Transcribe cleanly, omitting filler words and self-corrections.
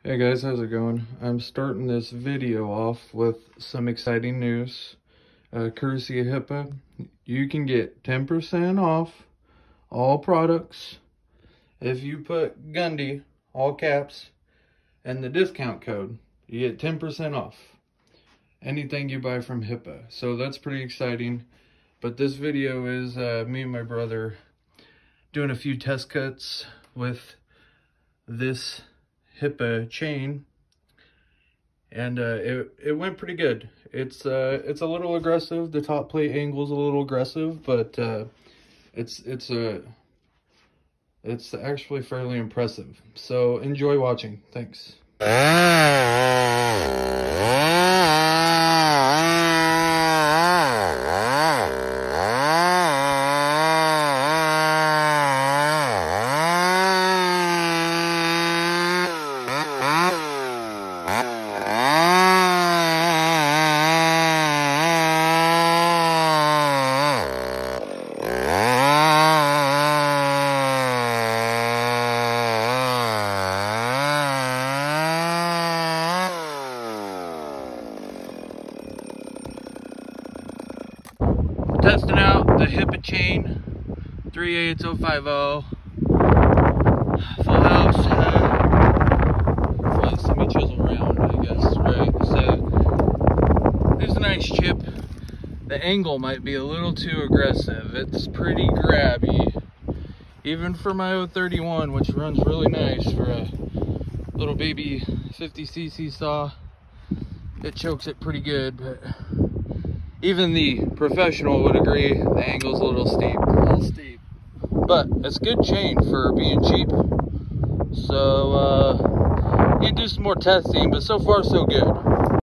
Hey guys, how's it going? I'm starting this video off with some exciting news. Courtesy of HIPA, you can get 10% off all products if you put Gundy, all caps, and the discount code. You get 10% off anything you buy from HIPA. So that's pretty exciting. But this video is me and my brother doing a few test cuts with this HIPA chain, and it went pretty good. It's a little aggressive. The top plate angle is a little aggressive, but it's actually fairly impressive. So enjoy watching. Thanks. Testing out the HIPA chain 38050 full house. Well, semi-chisel round, I guess, right? So there's a nice chip. The angle might be a little too aggressive. It's pretty grabby, even for my 031, which runs really nice for a little baby 50cc saw. It chokes it pretty good, but even the professional would agree the angle's a little steep. But it's good chain for being cheap. So you can do some more testing, but so far so good.